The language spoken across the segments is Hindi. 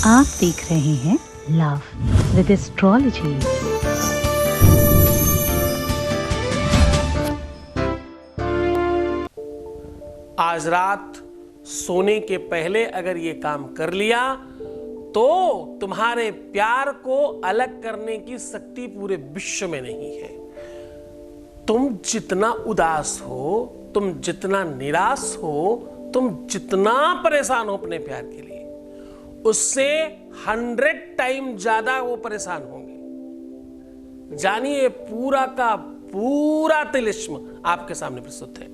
आप देख रहे हैं लव विद एस्ट्रोलॉजी। आज रात सोने के पहले अगर ये काम कर लिया तो तुम्हारे प्यार को अलग करने की शक्ति पूरे विश्व में नहीं है। तुम जितना उदास हो, तुम जितना निराश हो, तुम जितना परेशान हो अपने प्यार के लिए, उससे 100 टाइम ज्यादा वो परेशान होंगे। जानिए, पूरा का पूरा तिलिस्म आपके सामने प्रस्तुत है।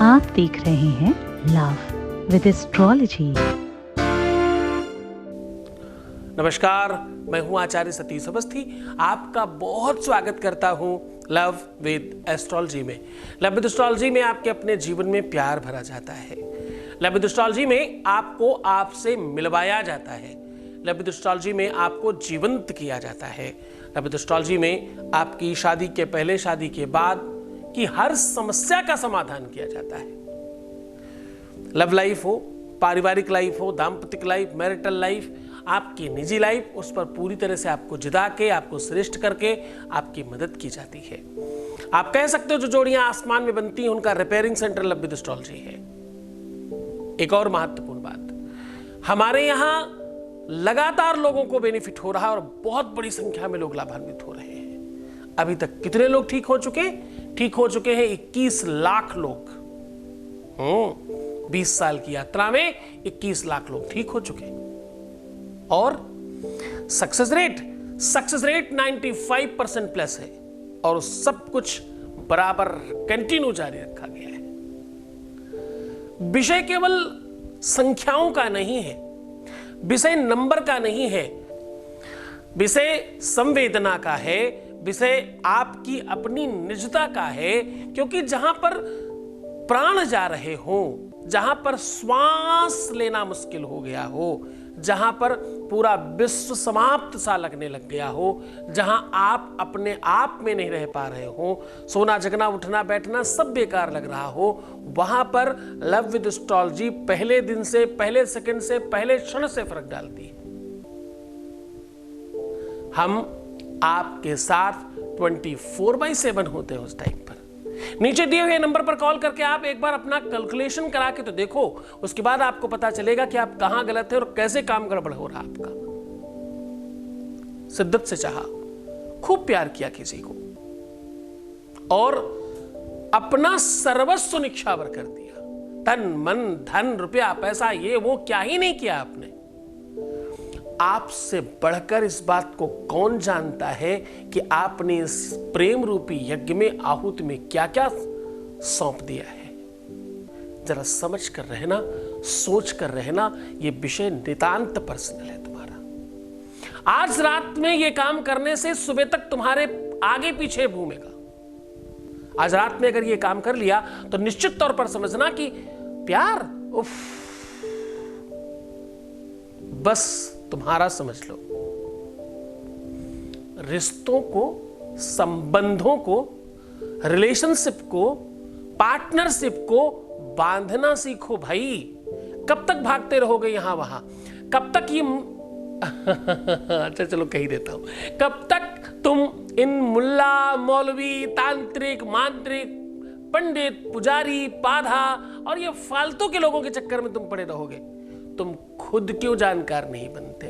आप देख रहे हैं लव विद एस्ट्रोलॉजी। नमस्कार, मैं हूं आचार्य सतीश अवस्थी। आपका बहुत स्वागत करता हूं लव विद एस्ट्रोलॉजी में। लव विद एस्ट्रोलॉजी में आपके अपने जीवन में प्यार भरा जाता है। लव विद एस्ट्रोलॉजी में आपको आपसे मिलवाया जाता है। लव विद एस्ट्रोलॉजी में आपको जीवंत किया जाता है। लव विद एस्ट्रोलॉजी में आपकी शादी के पहले, शादी के बाद की हर समस्या का समाधान किया जाता है। लव लाइफ हो, पारिवारिक लाइफ हो, दाम्पतिक लाइफ, मैरिटल लाइफ, आपकी निजी लाइफ, उस पर पूरी तरह से आपको जिता के, आपको श्रेष्ठ करके आपकी मदद की जाती है। आप कह सकते हो जो जोड़ियां आसमान में बनती हैं उनका repairing centre love with astrology है। एक और महत्वपूर्ण बात, हमारे यहां लगातार लोगों को बेनिफिट हो रहा है और बहुत बड़ी संख्या में लोग लाभान्वित हो रहे हैं। अभी तक कितने लोग ठीक हो चुके हैं? ठीक हो चुके हैं 21 लाख लोग। 20 साल की यात्रा में 21 लाख लोग ठीक हो चुके हैं। और सक्सेस रेट 95% प्लस है और सब कुछ बराबर कंटिन्यू जारी रखा गया है। विषय केवल संख्याओं का नहीं है, विषय नंबर का नहीं है, विषय संवेदना का है, विषय आपकी अपनी निजता का है। क्योंकि जहां पर प्राण जा रहे हो, जहां पर श्वास लेना मुश्किल हो गया हो, जहां पर पूरा विश्व समाप्त सा लगने लग गया हो, जहां आप अपने आप में नहीं रह पा रहे हो, सोना जगना उठना बैठना सब बेकार लग रहा हो, वहां पर लव विद एस्ट्रोलॉजी पहले दिन से, पहले सेकंड से, पहले क्षण से फर्क डालती है। हम आपके साथ 24/7 होते हैं उस टाइम पर। नीचे दिए हुए नंबर पर कॉल करके आप एक बार अपना कैलकुलेशन करा के तो देखो, उसके बाद आपको पता चलेगा कि आप कहां गलत है और कैसे काम गड़बड़ हो रहा आपका। शिद्दत से चाहा, खूब प्यार किया किसी को और अपना सर्वस्व निक्षावर कर दिया। तन मन धन रुपया पैसा ये वो क्या ही नहीं किया आपने। आपसे बढ़कर इस बात को कौन जानता है कि आपने इस प्रेम रूपी यज्ञ में, आहुति में क्या क्या सौंप दिया है। जरा समझ कर रहना, सोच कर रहना, ये विषय नितांत पर्सनल है तुम्हारा। आज रात में ये काम करने से सुबह तक तुम्हारे आगे पीछे घूमेगा। आज रात में अगर ये काम कर लिया तो निश्चित तौर पर समझना कि प्यार उफ, बस तुम्हारा समझ लो। रिश्तों को, संबंधों को, रिलेशनशिप को, पार्टनरशिप को बांधना सीखो भाई। कब तक भागते रहोगे यहां वहां? कब तक ये अच्छा चलो कह ही देता हूं, कब तक तुम इन मुल्ला, मौलवी, तांत्रिक, मांत्रिक, पंडित, पुजारी, पाधा और ये फालतू के लोगों के चक्कर में तुम पड़े रहोगे? तुम खुद क्यों जानकार नहीं बनते?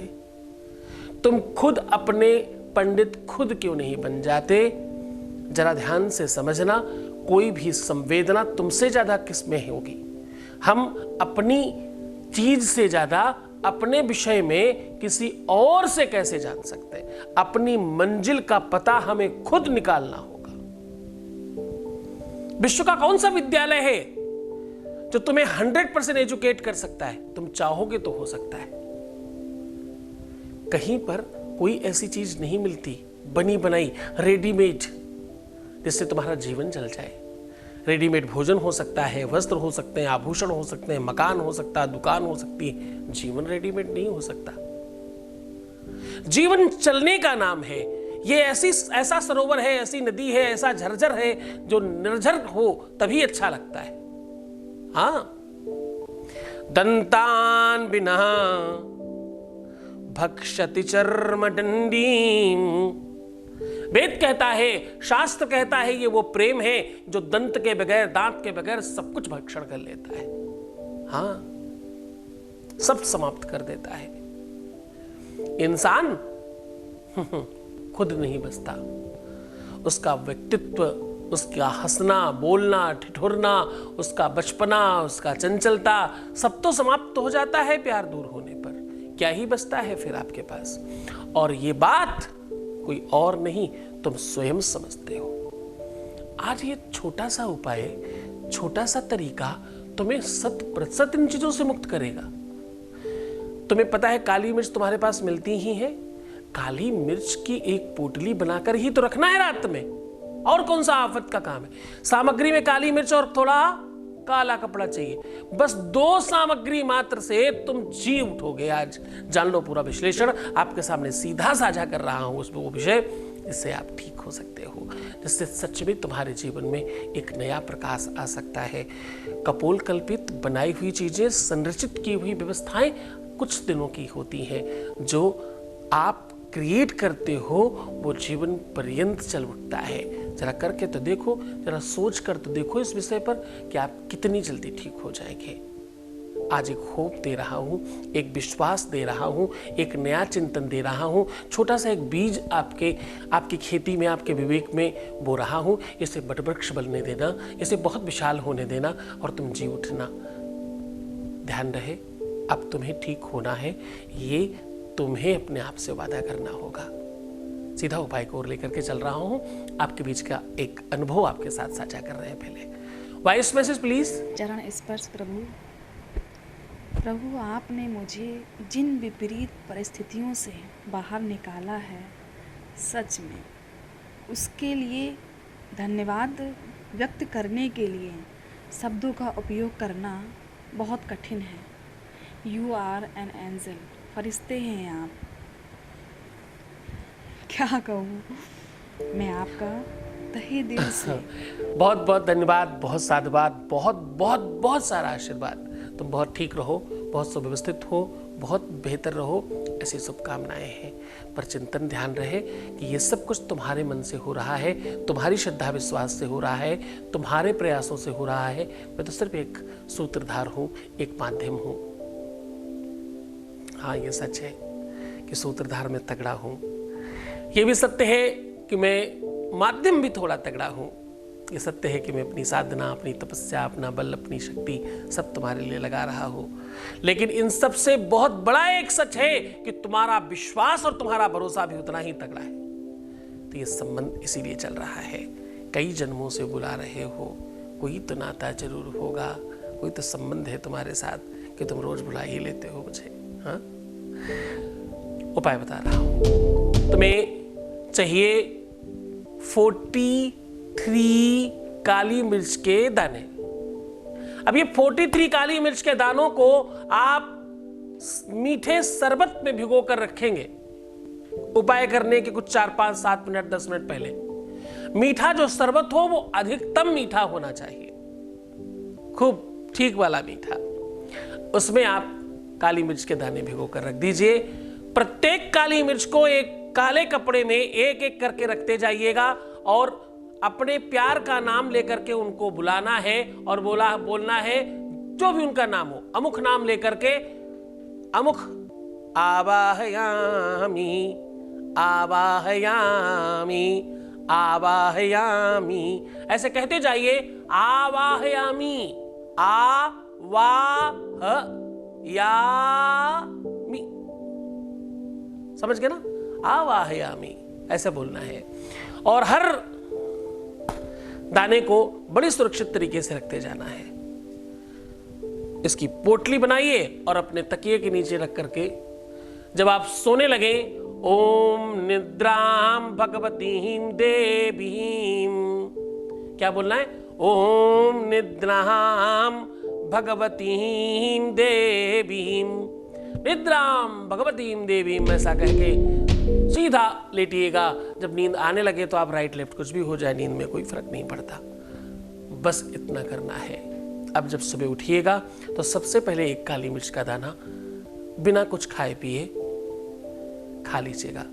तुम खुद अपने पंडित खुद क्यों नहीं बन जाते? जरा ध्यान से समझना, कोई भी संवेदना तुमसे ज्यादा किसमें होगी? हम अपनी चीज से ज्यादा अपने विषय में किसी और से कैसे जान सकते हैं? अपनी मंजिल का पता हमें खुद निकालना होगा। विश्व का कौन सा विद्यालय है जो तुम्हें 100% एजुकेट कर सकता है? तुम चाहोगे तो हो सकता है। कहीं पर कोई ऐसी चीज नहीं मिलती बनी बनाई, रेडीमेड, जिससे तुम्हारा जीवन चल जाए। रेडीमेड भोजन हो सकता है, वस्त्र हो सकते हैं, आभूषण हो सकते हैं, मकान हो सकता है, दुकान हो सकती है। जीवन रेडीमेड नहीं हो सकता। जीवन चलने का नाम है। ये ऐसा सरोवर है, ऐसी नदी है, ऐसा झरझर है जो निर्झर हो तभी अच्छा लगता है। हाँ, दंतान बिना भक्षति चर्म दंडीम। वेद कहता है, शास्त्र कहता है, ये वो प्रेम है जो दंत के बगैर, दांत के बगैर सब कुछ भक्षण कर लेता है। हाँ, सब समाप्त कर देता है। इंसान खुद नहीं बचता, उसका व्यक्तित्व, उसका हंसना, बोलना, ठिठुरना, उसका बचपना, उसका चंचलता, सब तो समाप्त हो जाता है प्यार दूर होने पर। क्या ही बचता है फिर आपके पास? और ये बात कोई और नहीं, तुम स्वयं समझते हो। आज ये छोटा सा उपाय, छोटा सा तरीका तुम्हें 100% इन चीजों से मुक्त करेगा। तुम्हें पता है काली मिर्च तुम्हारे पास मिलती ही है। काली मिर्च की एक पोटली बनाकर ही तो रखना है रात में। और कौन सा आफत का काम है? सामग्री में काली मिर्च और थोड़ा काला कपड़ा चाहिए। बस 2 सामग्री मात्र से तुम जी उठोगे। आज जान लो, पूरा विश्लेषण आपके सामने सीधा साझा कर रहा हूं उसमें वो विषय, जिससे आप ठीक हो सकते हो, जिससे सच में तुम्हारे जीवन में एक नया प्रकाश आ सकता है। कपोल कल्पित बनाई हुई चीजें, संरचित की हुई व्यवस्थाएं कुछ दिनों की होती हैं। जो आप क्रिएट करते हो वो जीवन पर्यंत चल उठता है। जरा करके तो देखो, जरा सोच कर तो देखो इस विषय पर कि आप कितनी जल्दी ठीक हो जाएंगे। आज एक होप दे रहा हूं, एक विश्वास दे रहा हूं, एक नया चिंतन दे रहा हूं, छोटा सा एक बीज आपकी खेती में, आपके विवेक में बो रहा हूं। इसे बटवृक्ष बनने देना, इसे बहुत विशाल होने देना और तुम जी उठना। ध्यान रहे, अब तुम्हें ठीक होना है, ये तुम्हें अपने आप से वादा करना होगा। सीधा उपाय को और लेकर के चल रहा हूं। आपके बीच का एक अनुभव आपके साथ साझा कर रहे हैं। पहले वॉइस मैसेज प्लीज। चरण स्पर्श। प्रभु आपने मुझे जिन विपरीत परिस्थितियों से बाहर निकाला है, सच में उसके लिए धन्यवाद व्यक्त करने के लिए शब्दों का उपयोग करना बहुत कठिन है। You are an angel. फरिश्ते हैं आप। क्या कहूँ मैं आपका तहे दिल से। बहुत बहुत धन्यवाद, बहुत साधुवाद, बहुत बहुत बहुत सारा आशीर्वाद। तुम बहुत ठीक रहो, बहुत सुव्यवस्थित हो, बहुत बेहतर रहो, ऐसी शुभकामनाएं हैं। पर चिंतन ध्यान रहे कि ये सब कुछ तुम्हारे मन से हो रहा है, तुम्हारी श्रद्धा विश्वास से हो रहा है, तुम्हारे प्रयासों से हो रहा है। मैं तो सिर्फ एक सूत्रधार हूँ, एक माध्यम हूँ। हाँ, ये सच है कि सूत्रधार में तगड़ा हूं। ये भी सत्य है कि मैं माध्यम भी थोड़ा तगड़ा हूं। ये सत्य है कि मैं अपनी साधना, अपनी तपस्या, अपना बल, अपनी शक्ति सब तुम्हारे लिए लगा रहा हूं। लेकिन इन सब से बहुत बड़ा एक सच है कि तुम्हारा विश्वास और तुम्हारा भरोसा भी उतना ही तगड़ा है। तो ये संबंध इसीलिए चल रहा है। कई जन्मों से बुला रहे हो, कोई तो नाता जरूर होगा, कोई तो संबंध है तुम्हारे साथ कि तुम रोज बुला ही लेते हो मुझे। हाँ? उपाय बता रहा हूं। तुम्हें चाहिए 43 काली मिर्च के दाने। अब ये 43 काली मिर्च के दानों को आप मीठे शरबत में भिगो कर रखेंगे। उपाय करने के कुछ 4, 5, 7 मिनट, 10 मिनट पहले। मीठा जो शरबत हो वो अधिकतम मीठा होना चाहिए, खूब ठीक वाला मीठा। उसमें आप काली मिर्च के दाने भिगो कर रख दीजिए। प्रत्येक काली मिर्च को एक काले कपड़े में एक एक करके रखते जाइएगा और अपने प्यार का नाम लेकर के उनको बुलाना है और बोलना है जो भी उनका नाम हो। अमुख नाम लेकर के, अमुख आवाहयामी, आवाहयामी, आवाहयामी, ऐसे कहते जाइए। आवाहयामी, आवाहयामी, समझ गए ना? आवाहयामी ऐसे बोलना है। और हर दाने को बड़ी सुरक्षित तरीके से रखते जाना है। इसकी पोटली बनाइए और अपने तकिए के नीचे रख करके जब आप सोने लगे, ओम निद्राम भगवतीम देवीम, क्या बोलना है? ओम निद्राम भगवतीम देवीम, निद्राम भगवतीम देवीम, ऐसा कह के सीधा लेटिएगा। जब नींद आने लगे तो आप राइट लेफ्ट कुछ भी हो जाए, नींद में कोई फर्क नहीं पड़ता। बस इतना करना है। अब जब सुबह उठिएगा तो सबसे पहले एक काली मिर्च का दाना बिना कुछ खाए पिए खा लीजिएगा।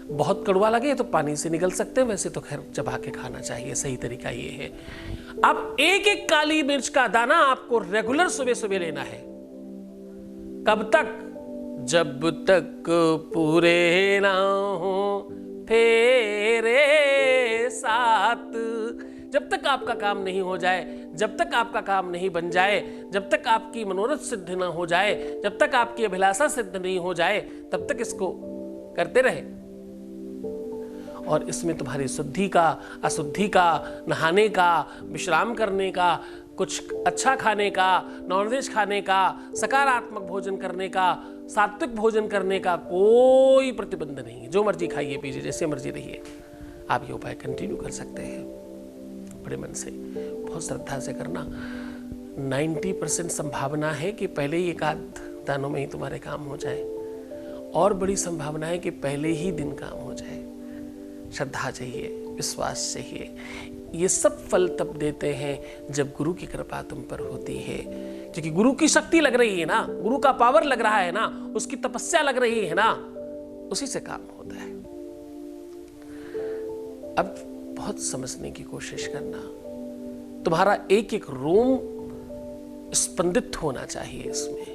बहुत कड़वा लगे तो पानी से निगल सकते हैं, वैसे तो खैर चबा के खाना चाहिए, सही तरीका ये है। अब एक एक काली मिर्च का दाना आपको रेगुलर सुबह सुबह लेना है। कब तक? जब तक पूरे ना हो फेरे सात, जब तक आपका काम नहीं हो जाए, जब तक आपका काम नहीं बन जाए, जब तक आपकी मनोरथ सिद्ध ना हो जाए, जब तक आपकी अभिलाषा सिद्ध नहीं हो जाए, तब तक इसको करते रहे। और इसमें तुम्हारी शुद्धि का, अशुद्धि का, नहाने का, विश्राम करने का, कुछ अच्छा खाने का, नॉनवेज खाने का, सकारात्मक भोजन करने का, सात्विक भोजन करने का कोई प्रतिबंध नहीं। जो मर्जी खाइए पीजिए, जैसे मर्जी रहिए। आप ये उपाय कंटिन्यू कर सकते हैं बड़े मन से, बहुत श्रद्धा से करना। 90% संभावना है कि पहले ही 1 आध दानों में ही तुम्हारे काम हो जाए, और बड़ी संभावना है कि पहले ही दिन काम हो जाए। श्रद्धा चाहिए, विश्वास चाहिए। ये सब फल तब देते हैं जब गुरु की कृपा तुम पर होती है, क्योंकि गुरु की शक्ति लग रही है ना, गुरु का पावर लग रहा है ना, उसकी तपस्या लग रही है ना, उसी से काम होता है। अब बहुत समझने की कोशिश करना। तुम्हारा एक एक रोम स्पंदित होना चाहिए इसमें।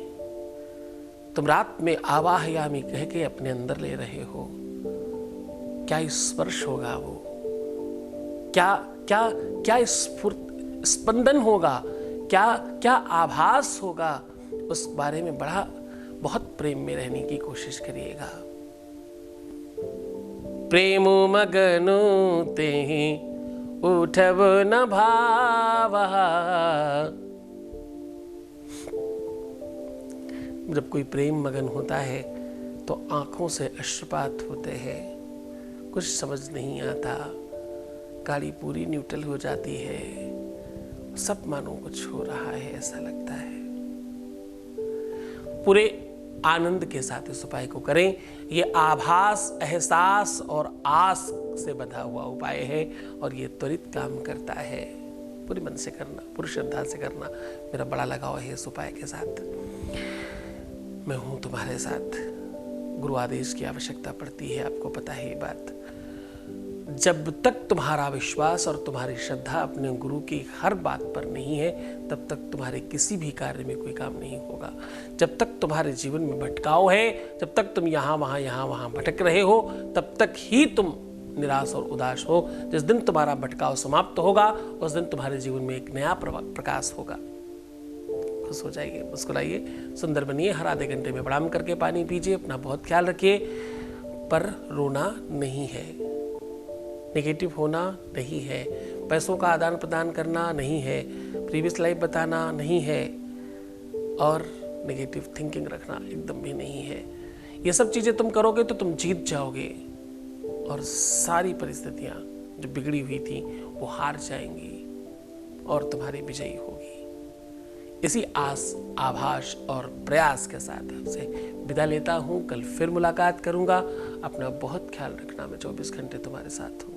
तुम रात में आवाहयामी कह के अपने अंदर ले रहे हो, क्या स्पर्श होगा वो, क्या क्या क्या स्फूर्त स्पंदन होगा, क्या क्या आभास होगा, उस बारे में बहुत प्रेम में रहने की कोशिश करिएगा। प्रेम मगनु तेहि उठब न भावा। जब कोई प्रेम मगन होता है तो आंखों से अश्रुपात होते हैं, कुछ समझ नहीं आता, गाड़ी पूरी न्यूट्रल हो जाती है, सब मानो कुछ हो रहा है ऐसा लगता है। पूरे आनंद के साथ इस उपाय को करें। ये आभास, एहसास और आस से बंधा हुआ उपाय है और ये त्वरित काम करता है। पूरे मन से करना, पूरी श्रद्धा से करना। मेरा बड़ा लगाव है इस उपाय के साथ। मैं हूं तुम्हारे साथ। गुरु आदेश की आवश्यकता पड़ती है, आपको पता है ये बात। जब तक तुम्हारा विश्वास और तुम्हारी श्रद्धा अपने गुरु की हर बात पर नहीं है, तब तक तुम्हारे किसी भी कार्य में कोई काम नहीं होगा। जब तक तुम्हारे जीवन में भटकाव है, जब तक तुम यहाँ वहाँ भटक रहे हो, तब तक ही तुम निराश और उदास हो। जिस दिन तुम्हारा भटकाव समाप्त होगा, उस दिन तुम्हारे जीवन में एक नया प्रकाश होगा। खुश हो जाइए, मुस्कुराइए, सुंदर बनिए। हर आधे घंटे में प्रणाम करके पानी पीजिए। अपना बहुत ख्याल रखिए, पर रोना नहीं है, नेगेटिव होना नहीं है, पैसों का आदान प्रदान करना नहीं है, प्रीवियस लाइफ बताना नहीं है, और नेगेटिव थिंकिंग रखना एकदम भी नहीं है। ये सब चीज़ें तुम करोगे तो तुम जीत जाओगे और सारी परिस्थितियाँ जो बिगड़ी हुई थी वो हार जाएंगी और तुम्हारी विजयी होगी। इसी आस, आभास और प्रयास के साथ आपसे विदा लेता हूँ। कल फिर मुलाकात करूँगा। अपना बहुत ख्याल रखना। मैं 24 घंटे तुम्हारे साथ हूँ।